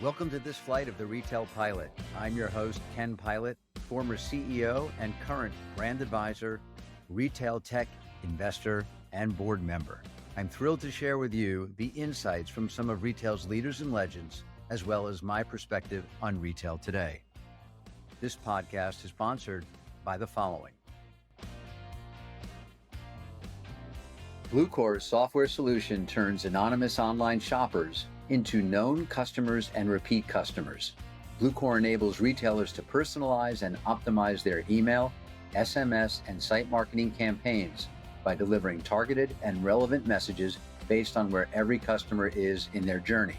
Welcome to this flight of the Retail Pilot. I'm your host, Ken Pilot, former CEO and current brand advisor, retail tech investor, and board member. I'm thrilled to share with you the insights from some of retail's leaders and legends, as well as my perspective on retail today. This podcast is sponsored by the following. Bluecore's software solution turns anonymous online shoppers into known customers and repeat customers. Bluecore enables retailers to personalize and optimize their email, SMS, and site marketing campaigns by delivering targeted and relevant messages based on where every customer is in their journey.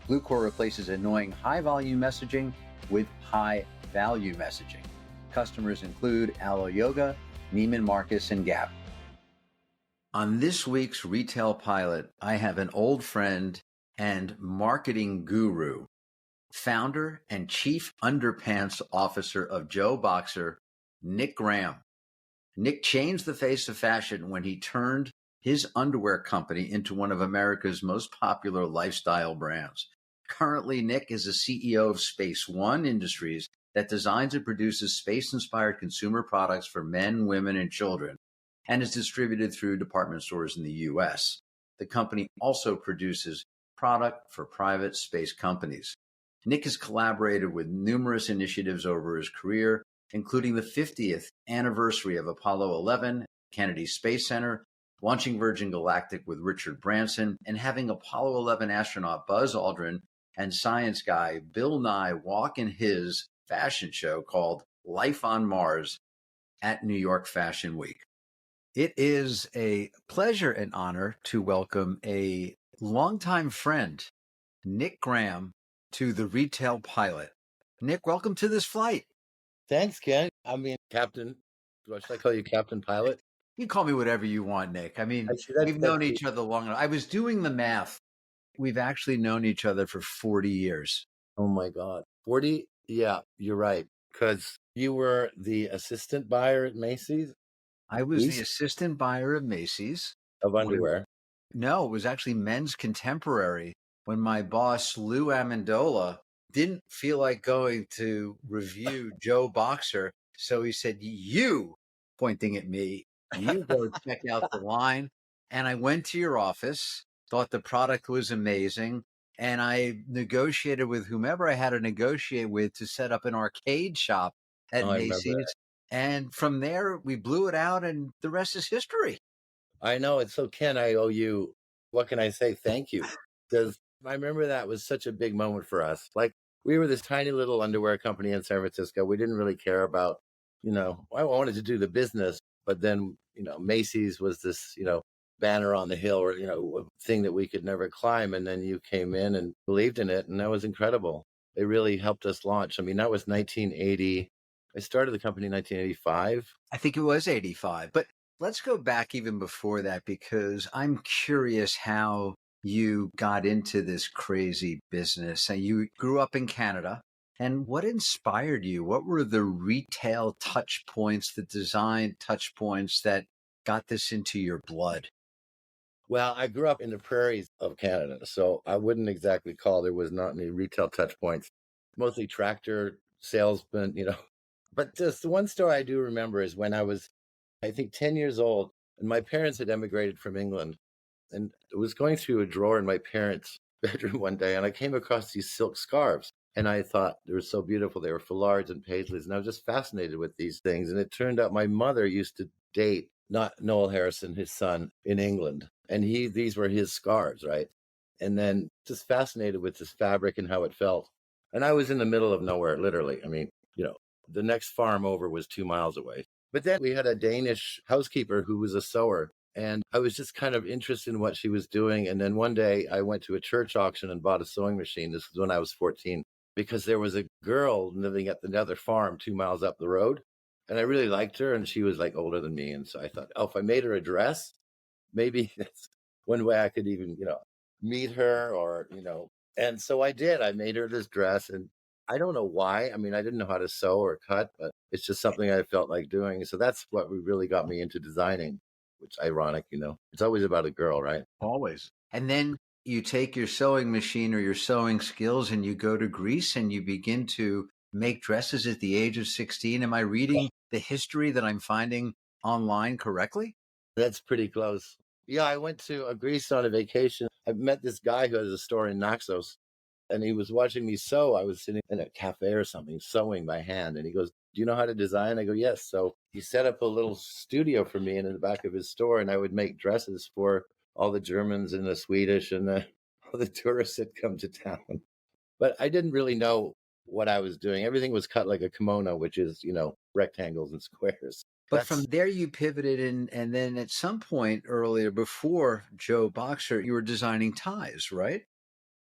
Bluecore replaces annoying high-volume messaging with high-value messaging. Customers include Alo Yoga, Neiman Marcus, and Gap. On this week's Retail Pilot, I have an old friend and marketing guru, founder and chief Underpants officer of Joe Boxer, Nick Graham. Nick changed the face of fashion when he turned his underwear company into one of America's most popular lifestyle brands. Currently, Nick is the CEO of SPACEONE Industries that designs and produces space-inspired consumer products for men, women, and children, and is distributed through department stores in the U.S. The company also produces product for private space companies. Nick has collaborated with numerous initiatives over his career, including the 50th anniversary of Apollo 11, Kennedy Space Center, launching Virgin Galactic with Richard Branson, and having Apollo 11 astronaut Buzz Aldrin and science guy Bill Nye walk in his fashion show called Life on Mars at New York Fashion Week. It is a pleasure and honor to welcome a longtime friend, Nick Graham, to the Retail Pilot. Nick, welcome to this flight. Thanks, Ken. I mean, Captain, should I call you Captain Pilot? You can call me whatever you want, Nick. I mean, we've known each other long enough. I was doing the math. We've actually known each other for 40 years. Oh, my God. 40? Yeah, you're right. Because you were the assistant buyer at Macy's? I was the assistant buyer at Macy's. Of underwear? No, it was actually Men's Contemporary when my boss, Lou Amendola, didn't feel like going to review Joe Boxer. So he said, you, pointing at me, you go check out the line. And I went to your office, thought the product was amazing. And I negotiated with whomever I had to negotiate with to set up an arcade shop at Macy's. And from there, we blew it out and the rest is history. I know. It's so, Ken, I owe you, what can I say? Thank you. Because I remember that was such a big moment for us. Like, we were this tiny little underwear company in San Francisco. We didn't really care about, I wanted to do the business. But then, Macy's was this, banner on the hill or, a thing that we could never climb. And then you came in and believed in it. And that was incredible. It really helped us launch. I mean, that was 1980. I started the company in 1985. I think it was 85. But let's go back even before that, because I'm curious how you got into this crazy business. And you grew up in Canada. And what inspired you? What were the retail touch points, the design touch points that got this into your blood? Well, I grew up in the prairies of Canada, so I wouldn't exactly call there was not any retail touch points. Mostly tractor salesmen, But just the one story I do remember is when I was, I think, 10 years old, and my parents had emigrated from England. And I was going through a drawer in my parents' bedroom one day, and I came across these silk scarves. And I thought they were so beautiful. They were Fullards and Paisleys, and I was just fascinated with these things. And it turned out my mother used to date not Noel Harrison, his son, in England. And these were his scarves, right? And then just fascinated with this fabric and how it felt. And I was in the middle of nowhere, literally. I mean, the next farm over was 2 miles away. But then we had a Danish housekeeper who was a sewer. And I was just kind of interested in what she was doing. And then one day I went to a church auction and bought a sewing machine. This was when I was 14, because there was a girl living at another farm 2 miles up the road. And I really liked her. And she was like older than me. And so I thought, if I made her a dress, maybe that's one way I could even, meet her or, And so I did. I made her this dress. And I don't know why. I mean, I didn't know how to sew or cut, but it's just something I felt like doing. So that's what really got me into designing, which ironic, It's always about a girl, right? Always. And then You take your sewing machine or your sewing skills and you go to Greece and you begin to make dresses at the age of 16. Am I reading the history that I'm finding online correctly? That's pretty close. Yeah, I went to Greece on a vacation. I met this guy who has a store in Naxos, and he was watching me sew. I was sitting in a cafe or something, sewing by hand. And he goes, "Do you know how to design?" I go, "Yes." So he set up a little studio for me in the back of his store, and I would make dresses for all the Germans and the Swedish and all the tourists that come to town. But I didn't really know what I was doing. Everything was cut like a kimono, which is, rectangles and squares. But from That's there, you pivoted, and then at some point earlier, before Joe Boxer, you were designing ties, right?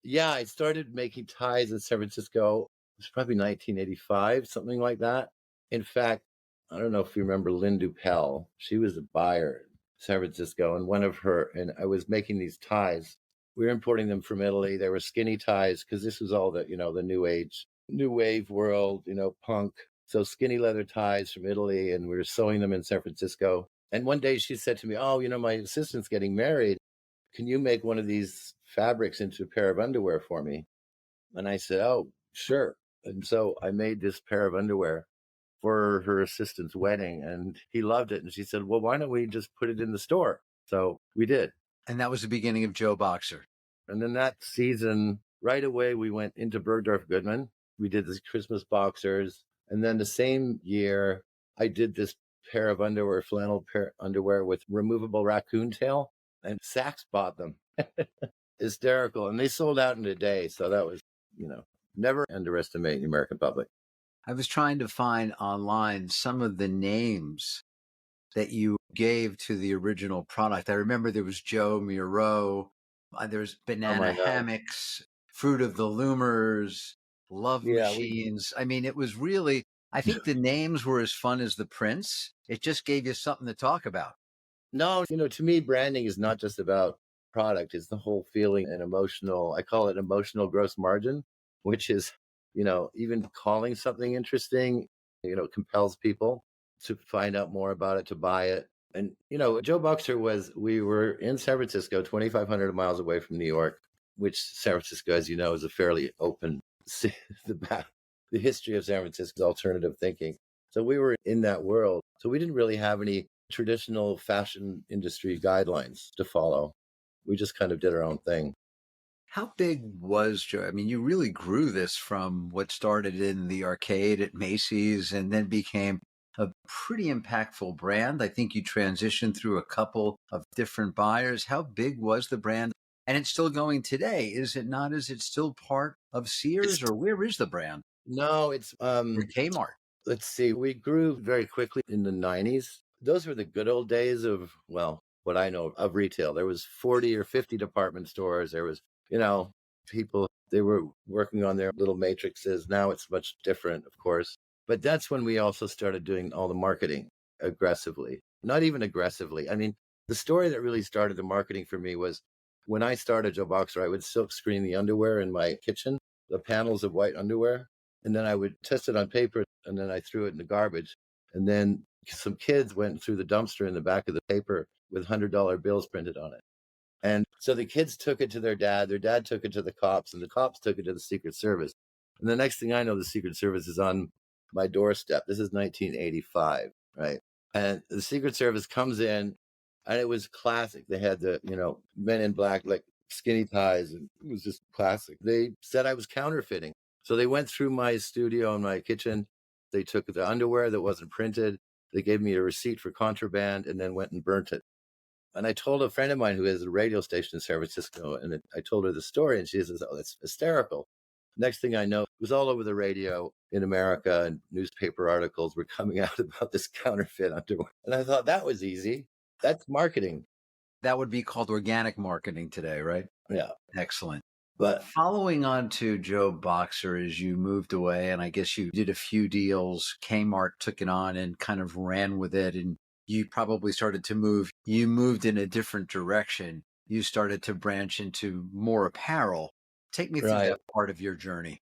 Yeah, I started making ties in San Francisco. It was probably 1985, something like that. In fact, I don't know if you remember Lynn Dupel. She was a buyer in San Francisco, and I was making these ties. We were importing them from Italy. They were skinny ties because this was all the new age, new wave world, punk. So skinny leather ties from Italy, and we were sewing them in San Francisco. And one day she said to me, "Oh, my assistant's getting married. Can you make one of these fabrics into a pair of underwear for me?" And I said, "Oh, sure." And so I made this pair of underwear for her assistant's wedding, and he loved it. And she said, "Well, why don't we just put it in the store?" So we did. And that was the beginning of Joe Boxer. And then that season, right away, we went into Bergdorf Goodman. We did the Christmas boxers. And then the same year, I did this pair of underwear, flannel pair underwear with removable raccoon tail, and Saks bought them. Hysterical. And they sold out in a day. So that was, never underestimate the American public. I was trying to find online some of the names that you gave to the original product. I remember there was Joe Miro, there's Oh Banana my God. Hammocks, Fruit of the Loomers, Love Yeah. Machines. I mean, it was really, I think the names were as fun as the prints. It just gave you something to talk about. No, to me, branding is not just about product. It's the whole feeling and I call it emotional gross margin, which is, even calling something interesting, compels people to find out more about it, to buy it. And, Joe Boxer we were in San Francisco, 2,500 miles away from New York, which San Francisco, as you know, is a fairly open, the history of San Francisco is alternative thinking. So we were in that world. So we didn't really have any traditional fashion industry guidelines to follow. We just kind of did our own thing. How big was Joe? I mean, you really grew this from what started in the arcade at Macy's and then became a pretty impactful brand. I think you transitioned through a couple of different buyers. How big was the brand? And it's still going today, is it not? Is it still part of It's, Sears, or where is the brand? no, it's Or Kmart? let's see. We grew very quickly in the 90s. Those were the good old days of, well, what I know of retail. There was 40 or 50 department stores. There was, people, they were working on their little matrices. Now it's much different, of course. But that's when we also started doing all the marketing aggressively. Not even aggressively. I mean, the story that really started the marketing for me was when I started Joe Boxer, I would silk screen the underwear in my kitchen, the panels of white underwear, and then I would test it on paper, and then I threw it in the garbage. And then some kids went through the dumpster in the back of the paper with $100 bills printed on it. And so the kids took it to their dad took it to the cops, and the cops took it to the Secret Service. And the next thing I know, the Secret Service is on my doorstep. This is 1985, right? And the Secret Service comes in, and it was classic. They had the, men in black, like skinny ties, and it was just classic. They said I was counterfeiting. So they went through my studio and my kitchen. They took the underwear that wasn't printed. They gave me a receipt for contraband and then went and burnt it. And I told a friend of mine who has a radio station in San Francisco, and I told her the story, and she says, "Oh, that's hysterical." Next thing I know, it was all over the radio in America, and newspaper articles were coming out about this counterfeit underwear. And I thought that was easy. That's marketing. That would be called organic marketing today, right? Yeah. Excellent. But Following on to Joe Boxer, as you moved away, and I guess you did a few deals, Kmart took it on and kind of ran with it, and you probably started to move. You moved in a different direction. You started to branch into more apparel. Take me through right. that part of your journey.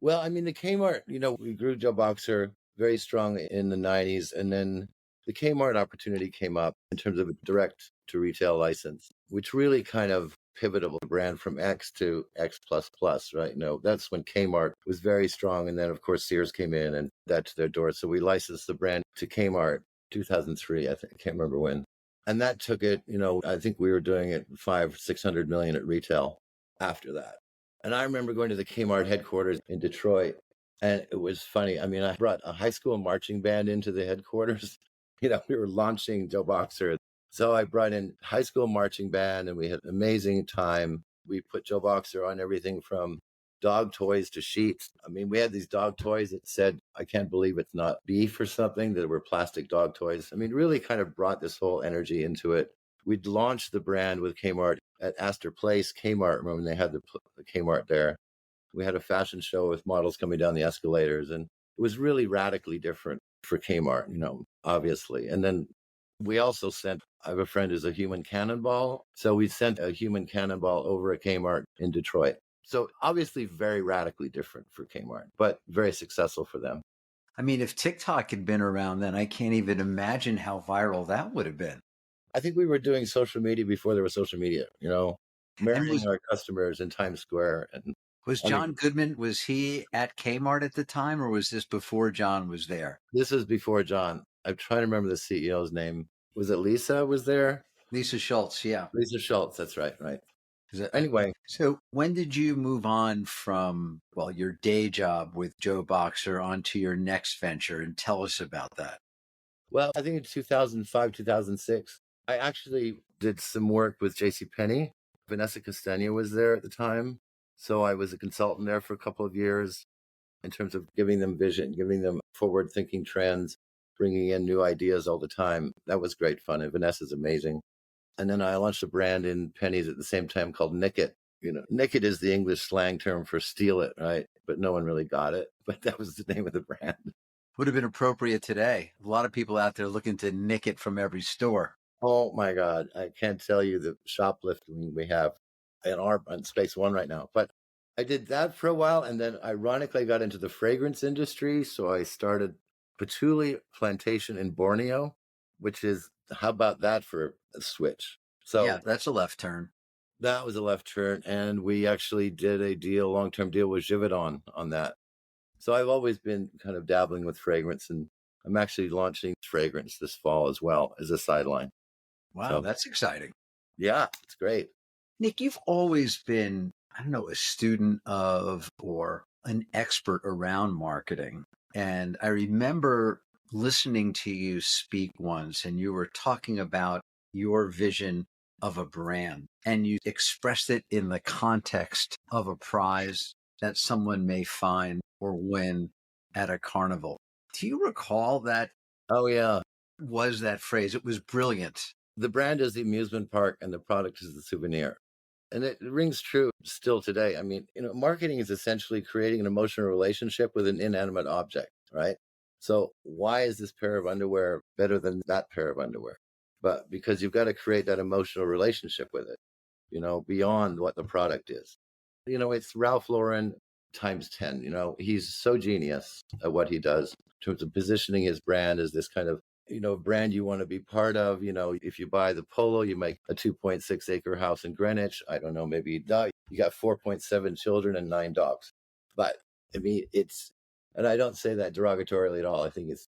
Well, I mean, the Kmart, we grew Joe Boxer very strong in the 90s. And then the Kmart opportunity came up in terms of a direct to retail license, which really kind of pivotal brand from X to X plus plus, right? That's when Kmart was very strong. And then, of course, Sears came in and that to their door. So we licensed the brand to Kmart 2003, I think. I can't remember when. And that took it, I think we were doing it 600 million at retail after that. And I remember going to the Kmart headquarters in Detroit. And it was funny. I mean, I brought a high school marching band into the headquarters. We were launching Joe Boxer. So I brought in high school marching band and we had an amazing time. We put Joe Boxer on everything from dog toys to sheets. I mean, we had these dog toys that said, I can't believe it's not beef or something, that were plastic dog toys. I mean, really kind of brought this whole energy into it. We'd launched the brand with Kmart at Astor Place, Kmart. Remember when they had the Kmart there? We had a fashion show with models coming down the escalators, and it was really radically different for Kmart, obviously. And then we also I have a friend who's a human cannonball. So we sent a human cannonball over at Kmart in Detroit. So obviously very radically different for Kmart, but very successful for them. I mean, if TikTok had been around then, I can't even imagine how viral that would have been. I think we were doing social media before there was social media, marrying our customers in Times Square. And was John Goodman, was he at Kmart at the time, or was this before John was there? This is before John. I'm trying to remember the CEO's name. Was it Lisa was there? Lisa Schultz, yeah. Lisa Schultz, that's right. Anyway. So when did you move on from, your day job with Joe Boxer onto your next venture? And tell us about that. Well, I think in 2005, 2006, I actually did some work with JCPenney. Vanessa Castagna was there at the time. So I was a consultant there for a couple of years in terms of giving them vision, giving them forward-thinking trends, bringing in new ideas all the time. That was great fun. And Vanessa's amazing. And then I launched a brand in Penny's at the same time called Nick It. Nick It is the English slang term for steal it, right? But no one really got it. But that was the name of the brand. Would have been appropriate today. A lot of people out there looking to nick it from every store. Oh my God. I can't tell you the shoplifting we have on SPACEONE right now. But I did that for a while. And then ironically, I got into the fragrance industry. So I started Patchouli Plantation in Borneo, which is, how about that for a switch? So yeah, that's a left turn. That was a left turn. And we actually did a long-term deal with Givaudan on that. So I've always been kind of dabbling with fragrance, and I'm actually launching fragrance this fall as well as a sideline. Wow, that's exciting. Yeah, it's great. Nick, you've always been, a student of or an expert around marketing. And I remember listening to you speak once, and you were talking about your vision of a brand, and you expressed it in the context of a prize that someone may find or win at a carnival. Do you recall that? Oh, yeah. Was that phrase? It was brilliant. The brand is the Amusement Park and the product is the Souvenir. And it rings true still today. I mean, marketing is essentially creating an emotional relationship with an inanimate object, right? So why is this pair of underwear better than that pair of underwear? But because you've got to create that emotional relationship with it, beyond what the product is. It's Ralph Lauren times 10. He's so genius at what he does in terms of positioning his brand as this kind of, brand you want to be part of. If you buy the polo, you make a 2.6 acre house in Greenwich. I don't know, maybe you got 4.7 children and 9 dogs. But I mean, and I don't say that derogatorily at all. I think it's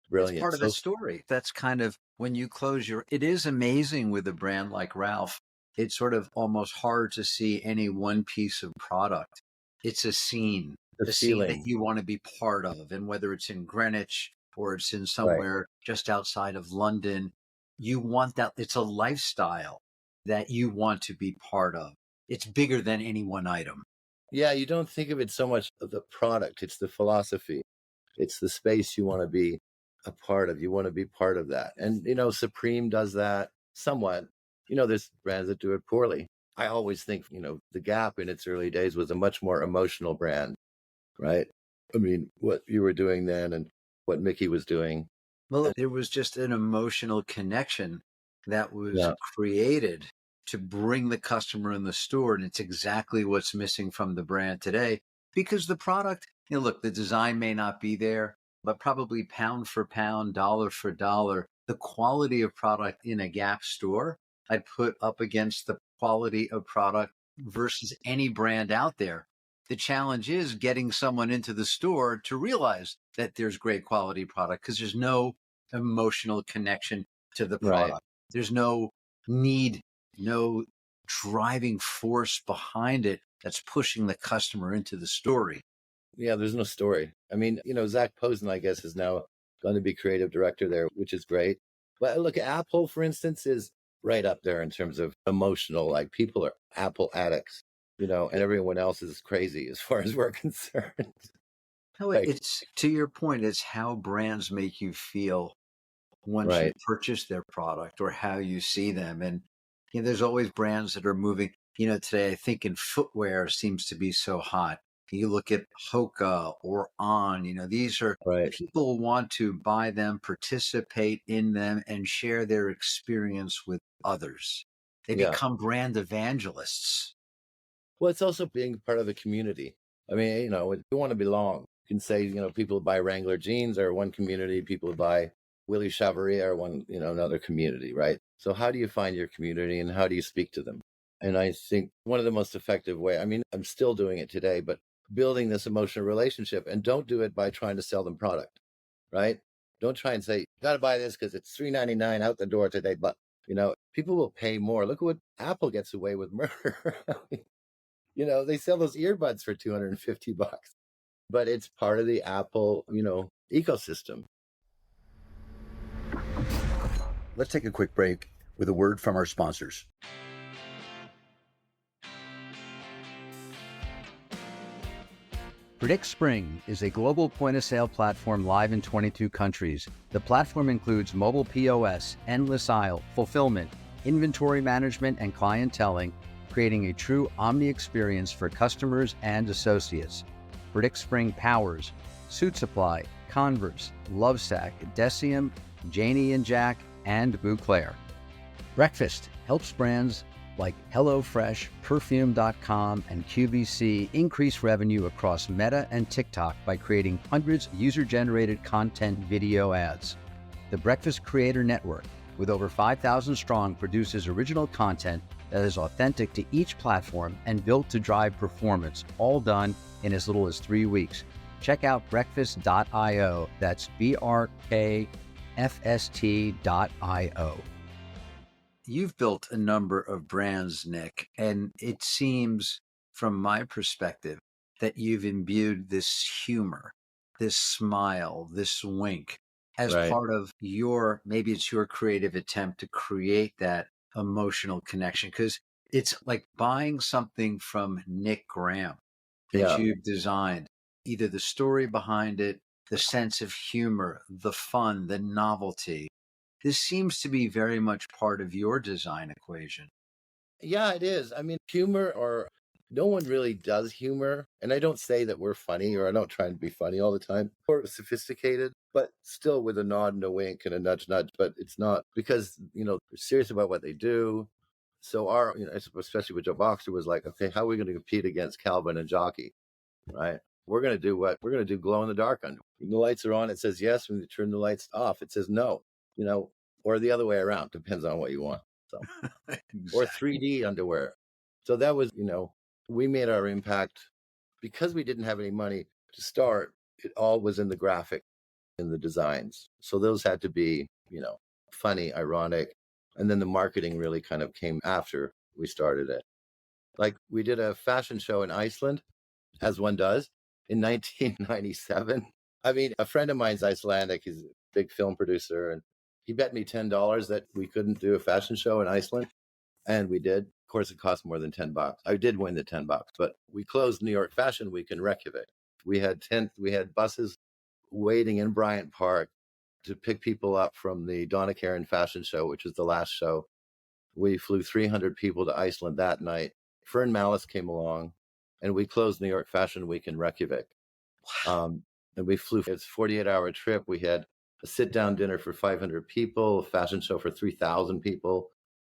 brilliant. It's part of the story. That's kind of when you close it is amazing with a brand like Ralph. It's sort of almost hard to see any one piece of product. It's a scene, a scene that you want to be part of. And whether it's in Greenwich or it's in somewhere just outside of London, you want that. It's a lifestyle that you want to be part of. It's bigger than any one item. Yeah, you don't think of it so much of the product. It's the philosophy. It's the space you want to be a part of. You want to be part of that. And, Supreme does that somewhat. There's brands that do it poorly. I always think, the Gap in its early days was a much more emotional brand, right? I mean, what you were doing then and what Mickey was doing. Well, there was just an emotional connection that was created to bring the customer in the store. And it's exactly what's missing from the brand today, because the product, look, the design may not be there, but probably pound for pound, dollar for dollar, the quality of product in a Gap store I'd put up against the quality of product versus any brand out there. The challenge is getting someone into the store to realize that there's great quality product because there's no emotional connection to the Right. product. There's no need, no driving force behind it that's pushing the customer into the story. Yeah, there's no story. I mean, Zach Posen, I guess, is now going to be creative director there, which is great. But look, Apple, for instance, is right up there in terms of emotional. Like people are Apple addicts, and everyone else is crazy as far as we're concerned. No, Like, it's to your point, it's how brands make you feel once you right, purchase their product or how you see them. And there's always brands that are moving. Today I think in footwear seems to be so hot. You look at Hoka or On, these are right. people want to buy them, participate in them, and share their experience with others. They Yeah. become brand evangelists. Well, it's also being part of a community. I mean, you want to belong. You can say, people who buy Wrangler jeans are one community, people who buy Willie Chavaria are one, another community, right? So how do you find your community and how do you speak to them? And I think one of the most effective way, I mean, I'm still doing it today, but building this emotional relationship, and don't do it by trying to sell them product, right? Don't try and say, you got to buy this because it's $3.99 out the door today. But, people will pay more. Look at what Apple gets away with murder. They sell those earbuds for $250, but it's part of the Apple, ecosystem. Let's take a quick break with a word from our sponsors. Predict Spring is a global point-of-sale platform live in 22 countries. The platform includes mobile POS, endless aisle, fulfillment, inventory management, and clienteling, creating a true omni experience for customers and associates. Predict Spring powers Suit Supply, Converse, Lovesac, Decium, Janie and Jack, and Bouclair. Breakfast helps brands like HelloFresh, Perfume.com, and QVC increase revenue across Meta and TikTok by creating hundreds of user-generated content video ads. The Breakfast Creator Network, with over 5,000 strong, produces original content that is authentic to each platform and built to drive performance, all done in as little as 3 weeks. Check out breakfast.io. That's BRKFST.io. You've built a number of brands, Nick, and it seems from my perspective that you've imbued this humor, this smile, this wink as Right. part of maybe it's your creative attempt to create that emotional connection. Because it's like buying something from Nick Graham that Yeah. you've designed, either the story behind it, the sense of humor, the fun, the novelty. This seems to be very much part of your design equation. Yeah, it is. I mean, humor or no one really does humor. And I don't say that we're funny or I don't try and be funny all the time or sophisticated, but still with a nod and a wink and a nudge, nudge. But it's not because, they're serious about what they do. So our, especially with Joe Boxer was like, okay, how are we going to compete against Calvin and Jockey? Right. We're going to do what? We're going to do glow in the dark under. When the lights are on, it says yes. When you turn the lights off, it says no, or the other way around. Depends on what you want. So, or Exactly. 3D underwear. So that was, we made our impact because we didn't have any money to start. It all was in the graphic, in the designs. So those had to be, funny, ironic. And then the marketing really kind of came after we started it. Like we did a fashion show in Iceland, as one does, in 1997. I mean, a friend of mine's Icelandic. He's a big film producer, and he bet me $10 that we couldn't do a fashion show in Iceland, and we did. Of course, it cost more than $10. I did win the $10, but we closed New York Fashion Week in Reykjavik. We had buses waiting in Bryant Park to pick people up from the Donna Karan Fashion Show, which was the last show. We flew 300 people to Iceland that night. Fern Malice came along, and we closed New York Fashion Week in Reykjavik. And we flew. It's a 48-hour trip. We had a sit-down dinner for 500 people, a fashion show for 3,000 people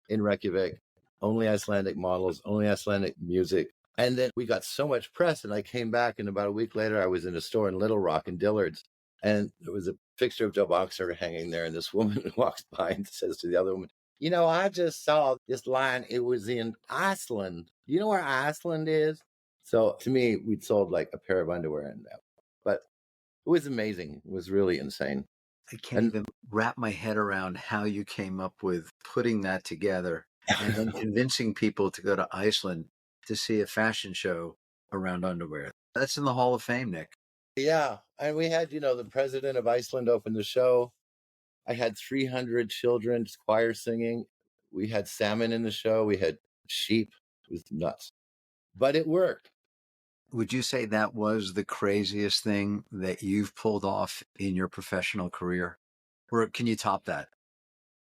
in Reykjavik. Only Icelandic models, only Icelandic music. And then we got so much press, and I came back, and about a week later, I was in a store in Little Rock in Dillard's, and there was a picture of Joe Boxer hanging there, and this woman walks by and says to the other woman, I just saw this line. It was in Iceland. You know where Iceland is? So to me, we'd sold like a pair of underwear in that. But it was amazing. It was really insane. I can't And even wrap my head around how you came up with putting that together and then convincing people to go to Iceland to see a fashion show around underwear. That's in the Hall of Fame, Nick. yeah, and we had, the president of Iceland open the show. I had 300 children choir singing. We had salmon in the show. We had sheep. It was nuts, but it worked. Would you say that was the craziest thing that you've pulled off in your professional career? Or can you top that?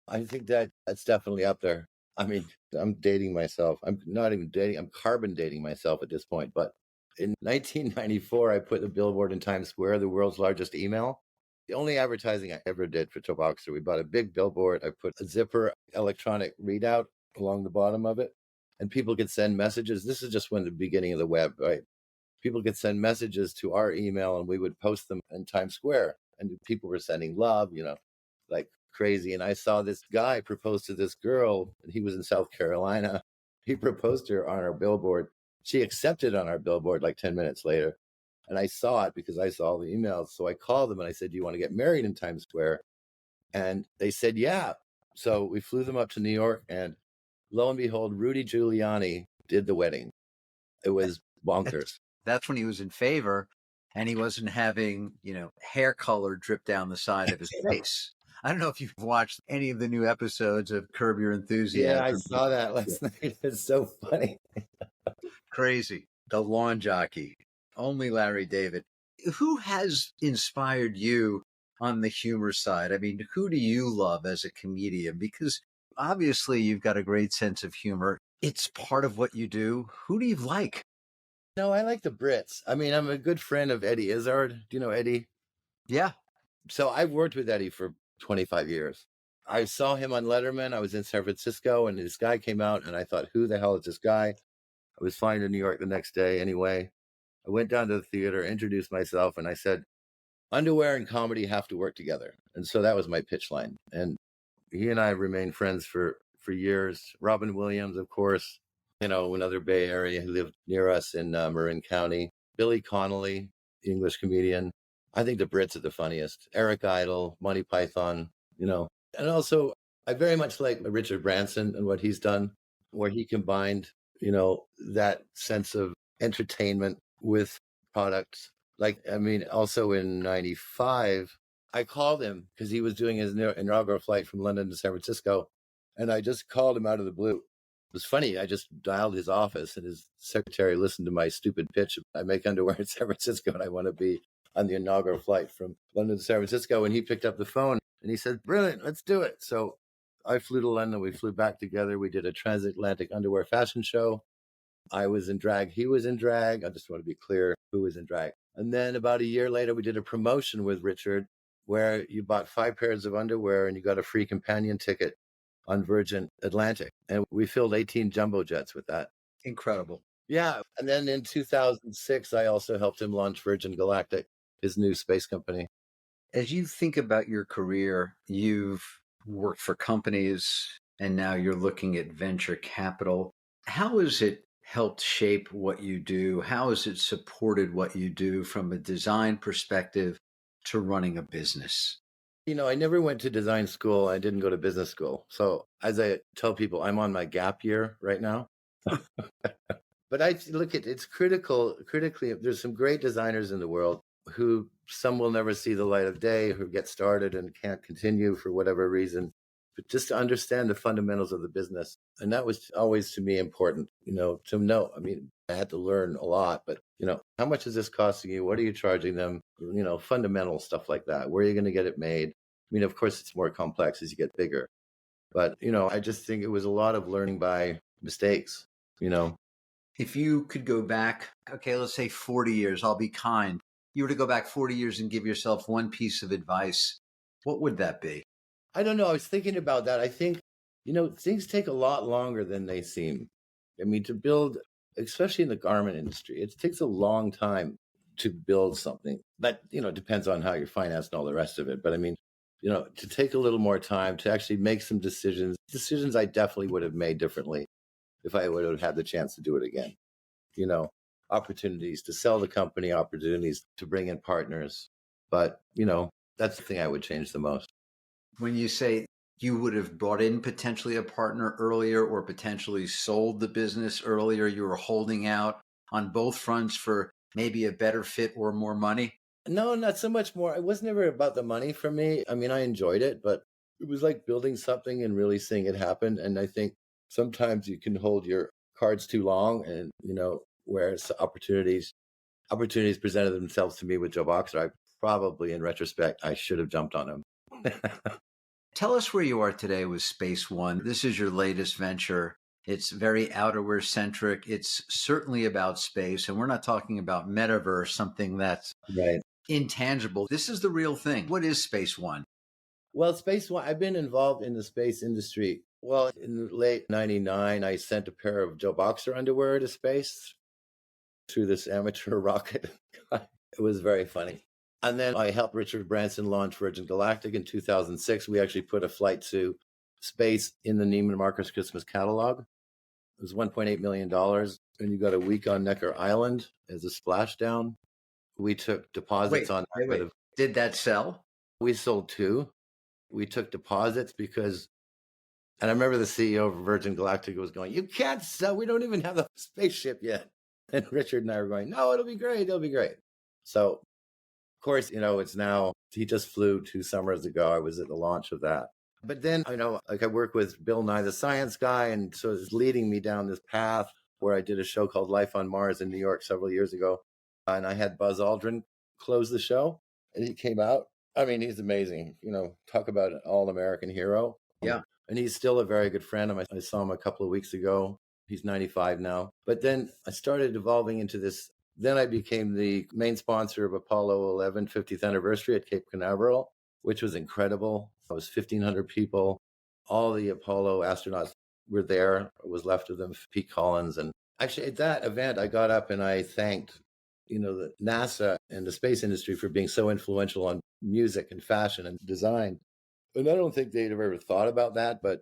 I think that's definitely up there. I mean, I'm dating myself. I'm not even dating. I'm carbon dating myself at this point. But in 1994, I put a billboard in Times Square, the world's largest email. The only advertising I ever did for Toboxer. We bought a big billboard. I put a zipper electronic readout along the bottom of it, and people could send messages. This is just when the beginning of the web, right? People could send messages to our email, and we would post them in Times Square. And people were sending love, like crazy. And I saw this guy propose to this girl, and he was in South Carolina. He proposed to her on our billboard. She accepted on our billboard like 10 minutes later. And I saw it because I saw all the emails. So I called them and I said, "Do you want to get married in Times Square?" And they said, "Yeah." So we flew them up to New York, and lo and behold, Rudy Giuliani did the wedding. It was bonkers. That's when he was in favor and he wasn't having, hair color drip down the side of his face. I don't know if you've watched any of the new episodes of Curb Your Yeah, I Enthusiasm. saw that last night. It's so funny. Crazy. The lawn jockey. Only Larry David. Who has inspired you on the humor side? I mean, who do you love as a comedian? Because obviously you've got a great sense of humor. It's part of what you do. Who do you like? No, I like the Brits. I mean, I'm a good friend of Eddie Izzard. Do you know Eddie? Yeah. So I've worked with Eddie for 25 years. I saw him on Letterman. I was in San Francisco, and this guy came out, and I thought, who the hell is this guy? I was flying to New York the next day anyway. I went down to the theater, introduced myself, and I said, underwear and comedy have to work together. And so that was my pitch line. And he and I remained friends for years. Robin Williams, of course, another Bay Area who lived near us in Marin County. Billy Connolly, English comedian. I think the Brits are the funniest. Eric Idle, Monty Python, And also, I very much like Richard Branson and what he's done, where he combined, that sense of entertainment with products. Also in 95, I called him because he was doing his inaugural flight from London to San Francisco. And I just called him out of the blue. It was funny. I just dialed his office, and his secretary listened to my stupid pitch. I make underwear in San Francisco, and I want to be on the inaugural flight from London to San Francisco. And he picked up the phone, and he said, "Brilliant, let's do it." So I flew to London. We flew back together. We did a transatlantic underwear fashion show. I was in drag. He was in drag. I just want to be clear who was in drag. And then about a year later, we did a promotion with Richard where you bought 5 pairs of underwear and you got a free companion ticket on Virgin Atlantic. And we filled 18 jumbo jets with that. Incredible. Yeah. And then in 2006, I also helped him launch Virgin Galactic, his new space company. As you think about your career, you've worked for companies and now you're looking at venture capital. How has it helped shape what you do? How has it supported what you do from a design perspective to running a business? I never went to design school. I didn't go to business school. So as I tell people, I'm on my gap year right now. But I look at it's critically, there's some great designers in the world who some will never see the light of day, who get started and can't continue for whatever reason. But just to understand the fundamentals of the business. And that was always to me important, to know. I mean, I had to learn a lot, but, how much is this costing you? What are you charging them? Fundamental stuff like that. Where are you going to get it made? I mean, of course, it's more complex as you get bigger. But, I just think it was a lot of learning by mistakes, If you could go back, okay, let's say 40 years, I'll be kind. You were to go back 40 years and give yourself one piece of advice, what would that be? I don't know. I was thinking about that. I think, things take a lot longer than they seem. I mean, to build, especially in the garment industry, it takes a long time to build something. But, it depends on how you're financed and all the rest of it. But I mean, to take a little more time to actually make some decisions I definitely would have made differently if I would have had the chance to do it again. You know, opportunities to sell the company, opportunities to bring in partners. But, that's the thing I would change the most. When you say you would have brought in potentially a partner earlier or potentially sold the business earlier, you were holding out on both fronts for maybe a better fit or more money? No, not so much more. It was never about the money for me. I mean, I enjoyed it, but it was like building something and really seeing it happen. And I think sometimes you can hold your cards too long, and whereas opportunities presented themselves to me with Joe Boxer, I probably, in retrospect, I should have jumped on them. Tell us where you are today with SPACEONE. This is your latest venture. It's very outerwear centric. It's certainly about space, and we're not talking about metaverse, something that's Right. intangible. This is the real thing. What is SPACEONE? Well, I've been involved in the space industry. Well, in the late 99, I sent a pair of Joe Boxer underwear to space through this amateur rocket. It was very funny. And then I helped Richard Branson launch Virgin Galactic in 2006. We actually put a flight to space in the Neiman Marcus Christmas catalog. It was $1.8 million. And you got a week on Necker Island as a splashdown. We took deposits on that. Wait. Did that sell? We sold 2. We took deposits because, and I remember the CEO of Virgin Galactic was going, "You can't sell. We don't even have a spaceship yet." And Richard and I were going, "No, it'll be great. It'll be great." So, of course, it's now, he just flew 2 summers ago. I was at the launch of that. But then, I work with Bill Nye, the science guy, and so it's leading me down this path where I did a show called Life on Mars in New York several years ago. And I had Buzz Aldrin close the show, and he came out. I mean, he's amazing. Talk about an all-American hero. Yeah. And he's still a very good friend. I saw him a couple of weeks ago. He's 95 now. But then I started evolving into this. Then I became the main sponsor of Apollo 11 50th anniversary at Cape Canaveral, which was incredible. It was 1,500 people. All the Apollo astronauts were there. What was left of them, Pete Collins. And actually, at that event, I got up and I thanked the NASA and the space industry for being so influential on music and fashion and design. And I don't think they'd have ever thought about that, but,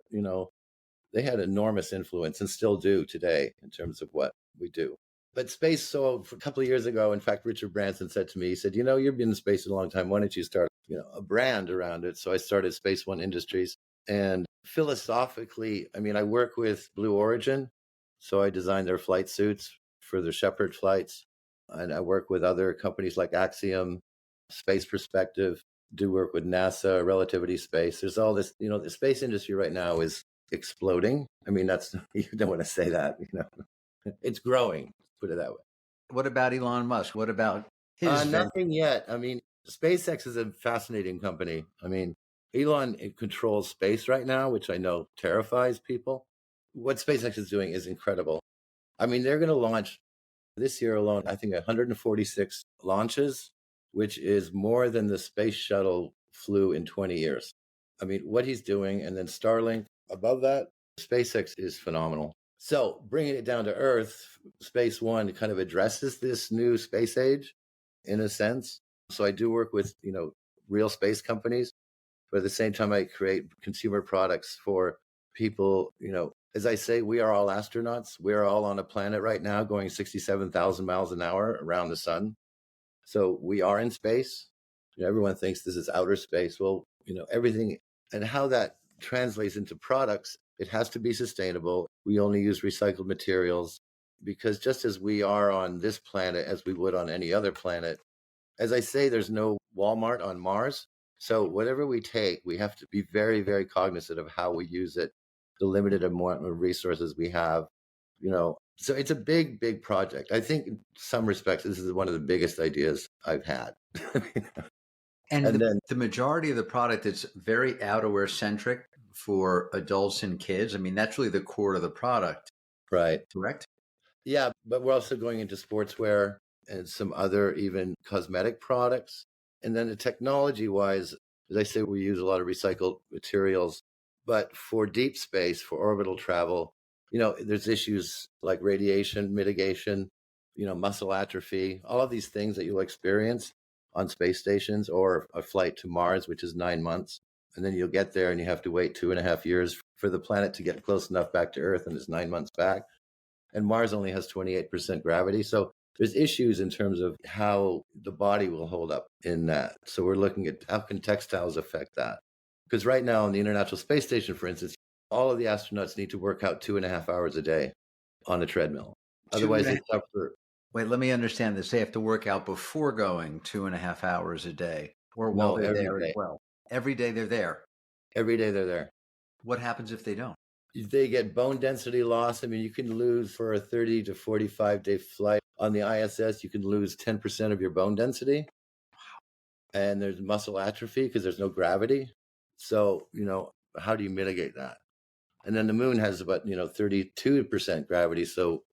they had enormous influence and still do today in terms of what we do. But space, so a couple of years ago, in fact, Richard Branson said to me, he said, you've been in space a long time. Why don't you start, a brand around it? So I started SPACEONE Industries. And philosophically, I work with Blue Origin. So I designed their flight suits for their Shepherd flights. And I work with other companies like Axiom, Space Perspective, do work with NASA, Relativity Space. There's all this, the space industry right now is exploding. That's, you don't want to say that, it's growing, put it that way. What about Elon Musk? What about his nothing yet. SpaceX is a fascinating company. Elon controls space right now, which I know terrifies people. What SpaceX is doing is incredible. They're going to launch this year alone, I think 146 launches, which is more than the space shuttle flew in 20 years. What he's doing, and then Starlink above that, SpaceX is phenomenal. So bringing it down to Earth, SPACEONE kind of addresses this new space age in a sense. So I do work with, real space companies, but at the same time, I create consumer products for people, as I say, we are all astronauts. We are all on a planet right now going 67,000 miles an hour around the sun. So we are in space. Everyone thinks this is outer space. Well, everything and how that translates into products, it has to be sustainable. We only use recycled materials because just as we are on this planet, as we would on any other planet, as I say, there's no Walmart on Mars. So whatever we take, we have to be very, very cognizant of how we use it, the limited amount of resources we have, So it's a big, big project. I think in some respects, this is one of the biggest ideas I've had. And the majority of the product is very outerwear centric for adults and kids. That's really the core of the product. Right. Correct? Yeah, but we're also going into sportswear and some other even cosmetic products. And then the technology wise, as I say, we use a lot of recycled materials. But for deep space, for orbital travel, there's issues like radiation mitigation, muscle atrophy, all of these things that you'll experience on space stations or a flight to Mars, which is 9 months. And then you'll get there and you have to wait 2.5 years for the planet to get close enough back to Earth, and it's 9 months back. And Mars only has 28% gravity. So there's issues in terms of how the body will hold up in that. So we're looking at how can textiles affect that? Because right now on the International Space Station, for instance, all of the astronauts need to work out 2.5 hours a day on a treadmill. Otherwise, they suffer. Wait, let me understand this. They have to work out before going 2.5 hours a day, or while No, they're every there as day. well. Every day they're there. Every day they're there. What happens if they don't? They get bone density loss. I mean, you can lose for a 30 to 45-day flight on the ISS, you can lose 10% of your bone density. And there's muscle atrophy because there's no gravity. So, how do you mitigate that? And then the moon has about, 32% gravity. So,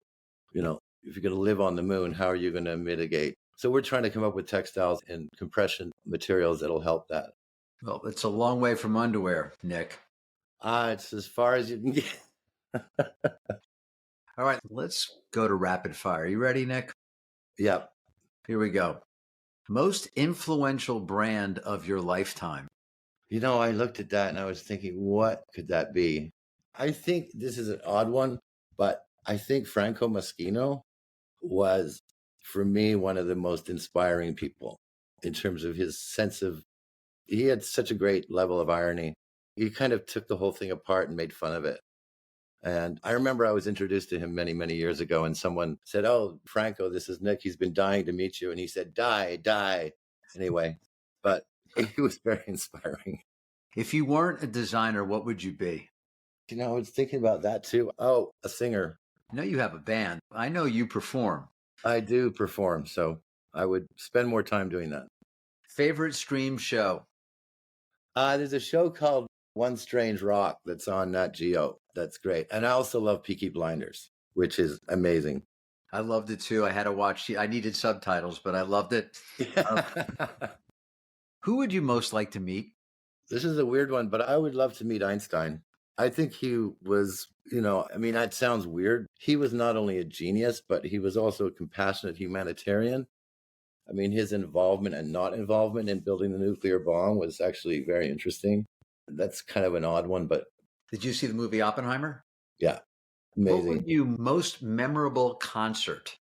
if you're going to live on the moon, how are you going to mitigate? So we're trying to come up with textiles and compression materials that'll help that. Well, it's a long way from underwear, Nick. It's as far as you can get. All right, let's go to rapid fire. You ready, Nick? Yep. Here we go. Most influential brand of your lifetime. I looked at that and I was thinking, what could that be? I think this is an odd one, but I think Franco Moschino was, for me, one of the most inspiring people in terms of his sense of, he had such a great level of irony. He kind of took the whole thing apart and made fun of it. And I remember I was introduced to him many, many years ago, and someone said, "Oh, Franco, this is Nick. He's been dying to meet you." And he said, die. Anyway, but he was very inspiring. If you weren't a designer, what would you be? I was thinking about that too. Oh, a singer. I know you have a band. I know you perform. I do perform, so I would spend more time doing that. Favorite stream show? There's a show called One Strange Rock that's on Nat Geo. That's great. And I also love Peaky Blinders, which is amazing. I loved it too. I had to watch. I needed subtitles, but I loved it. Who would you most like to meet? This is a weird one, but I would love to meet Einstein. I think he was, that sounds weird. He was not only a genius, but he was also a compassionate humanitarian. I mean, his involvement and not involvement in building the nuclear bomb was actually very interesting. That's kind of an odd one, but. Did you see the movie Oppenheimer? Yeah, amazing. What would you most memorable concert?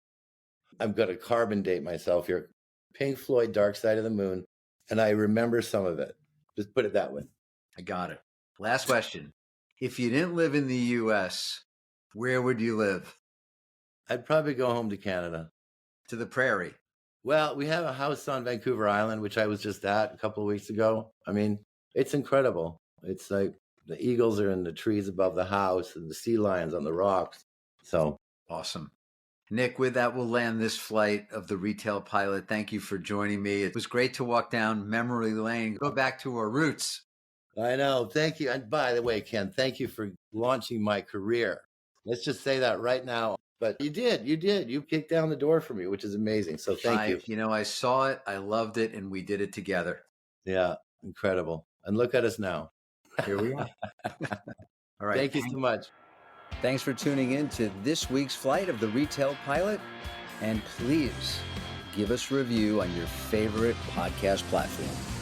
I'm going to carbon date myself here. Pink Floyd, Dark Side of the Moon, and I remember some of it. Just put it that way. I got it. Last question. If you didn't live in the U.S., where would you live? I'd probably go home to Canada. To the prairie. Well, we have a house on Vancouver Island, which I was just at a couple of weeks ago. I mean, it's incredible. It's like the eagles are in the trees above the house and the sea lions on the rocks. So awesome. Nick, with that, we'll land this flight of the Retail Pilot. Thank you for joining me. It was great to walk down memory lane, go back to our roots. I know. Thank you. And by the way, Ken, thank you for launching my career. Let's just say that right now. But you did. You kicked down the door for me, which is amazing. So thank you. I saw it. I loved it. And we did it together. Yeah. Incredible. And look at us now. Here we are. All right. Thank you so much. Thanks for tuning in to this week's flight of the Retail Pilot. And please give us a review on your favorite podcast platform.